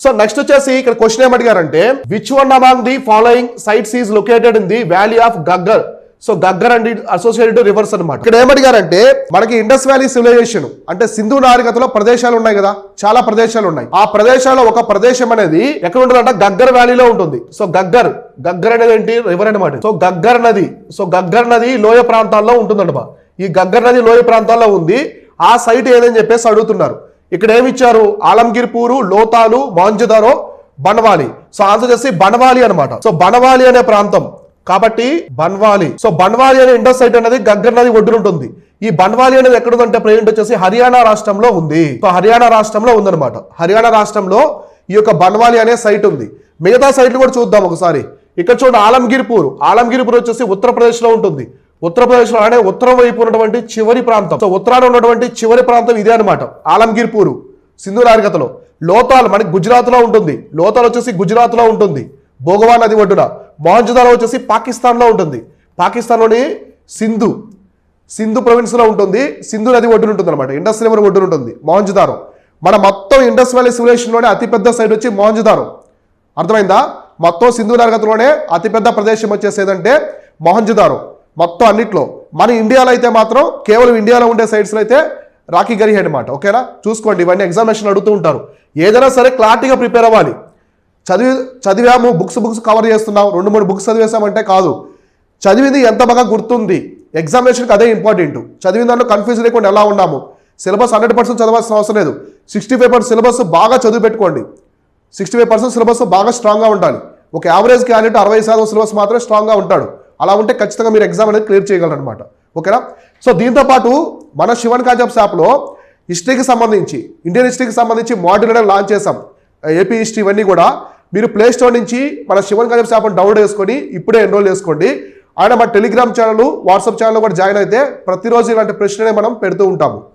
So next వచ్చేసి ఇక్కడ question ఏమడిగారంటే which one among the following sites is located in the valley of Ghaggar. So Ghaggar and associated rivers అనమాట. ఇక్కడ ఏమడిగారంటే మనకి Indus valley civilisation అంటే సింధు నాగరికతలో ప్రదేశాలు ఉన్నాయి కదా, చాలా ప్రదేశాలు ఉన్నాయి. ఆ ప్రదేశాల్లో ఒక ప్రదేశం అనేది ఎక్కడ ఉంటుందంటే గగ్గర్ వ్యాలీలో ఉంటుంది. సో గగ్గర్ అనేది ఏంటి, రివర్ అనమాట. సో గగ్గర్ నది లోయ ప్రాంతాల్లో ఉంటుందన్నమాట. ఈ గగ్గర్ నది లోయ ప్రాంతాల్లో ఉంది. ఆ సైట్ ఏదని చెప్పేసి అడుగుతున్నారు. ఇక్కడ ఏమి ఇచ్చారు, ఆలంగీర్పూరు, లోతాలు, మాంజదారో, బన్వాలి. సో ఆన్సర్ చేసి బన్వాలి అనమాట. సో బన్వాలి అనే ప్రాంతం కాబట్టి బన్వాలి. సో బన్వాలి అనే ఇండస్ సైట్ అనేది గగ్గర్ నది ఒడ్డున ఉంటుంది. ఈ బన్వాలి అనేది ఎక్కడ ఉందంటే ప్రజెంట్ వచ్చేసి హర్యానా రాష్ట్రంలో ఉంది. సో హర్యానా రాష్ట్రంలో ఉందన్నమాట. హర్యానా రాష్ట్రంలో ఈ యొక్క బన్వాలి అనే సైట్ ఉంది. మిగతా సైట్లు కూడా చూద్దాం ఒకసారి. ఇక్కడ చూడండి ఆలంగీర్పూర్ వచ్చేసి ఉత్తరప్రదేశ్ లో ఉంటుంది. ఉత్తరప్రదేశ్ లో అంటే ఉత్తరం వైపు ఉన్నటువంటి చివరి ప్రాంతం. సో ఉత్తరాన ఉన్నటువంటి చివరి ప్రాంతం ఇదే అనమాట ఆలంగీర్పూర్ సింధు నాగరికతలో. లోతాల్ మనకి గుజరాత్ లో ఉంటుంది. లోతాల్ వచ్చేసి గుజరాత్ లో ఉంటుంది, భోగవా నది ఒడ్డున. మొహంజదారో వచ్చేసి పాకిస్తాన్ లో ఉంటుంది. పాకిస్తాన్ లోని సింధు ప్రొవిన్స్ లో ఉంటుంది. సింధు నది ఒడ్డున ఉంటుంది అనమాట. ఇండస్ రివర్ ఒడ్డున ఉంటుంది మొహంజదారో. మన మొత్తం ఇండస్ వ్యాలీ సివిలైజేషన్ లోనే అతిపెద్ద సైట్ వచ్చి మొహంజదారో. అర్థమైందా? మొత్తం సింధు నాగరికతలోనే అతిపెద్ద ప్రదేశం వచ్చేసి ఏదంటే మొహంజదారో. మొత్తం అన్నిట్లో మన ఇండియాలో అయితే మాత్రం కేవలం ఇండియాలో ఉండే సైట్స్లో అయితే రాఖీ గరి అనమాట. ఓకేనా, చూసుకోండి. ఇవన్నీ ఎగ్జామినేషన్ అడుగుతూ ఉంటారు. ఏదైనా సరే క్లారిటీగా ప్రిపేర్ అవ్వాలి. చదివాము బుక్స్ కవర్ చేస్తున్నాం, 2-3 బుక్స్ చదివేసామంటే కాదు. చదివింది ఎంత బాగా గుర్తుంది, ఎగ్జామినేషన్కి అదే ఇంపార్టెంట్. చదివిన దాంట్లో కన్ఫ్యూజ్ లేకుండా ఎలా ఉన్నాము. సిలబస్ 100% చదవాల్సిన అవసరం లేదు. 65% సిలబస్ బాగా చదివి పెట్టుకోండి. 65% సిలబస్ బాగా స్ట్రాంగ్గా ఉండాలి. ఒక యావరేజ్ క్యాండిడేట్ 60% సిలబస్ మాత్రమే స్ట్రాంగ్గా ఉంటాడు. అలా ఉంటే ఖచ్చితంగా మీరు ఎగ్జామ్ అనేది క్లియర్ చేయగలరు అనమాట. ఓకేనా. సో దీంతో పాటు మన శివన్ కాన్సెప్ట్స్ యాప్లో హిస్టరీకి సంబంధించి, ఇండియన్ హిస్టరీకి సంబంధించి మాడ్యూల్ అనేది లాంచ్ చేసాం. ఏపీ హిస్టరీ ఇవన్నీ కూడా మీరు ప్లే స్టోర్ నుంచి మన శివన్ కాన్సెప్ట్స్ యాప్ని డౌన్లోడ్ చేసుకొని ఇప్పుడే ఎన్రోల్ చేసుకోండి. ఆయన మన టెలిగ్రామ్ ఛానల్, వాట్సాప్ ఛానల్ కూడా జాయిన్ అయితే ప్రతిరోజు ఇలాంటి ప్రశ్నలే మనం పెడుతూ ఉంటాము.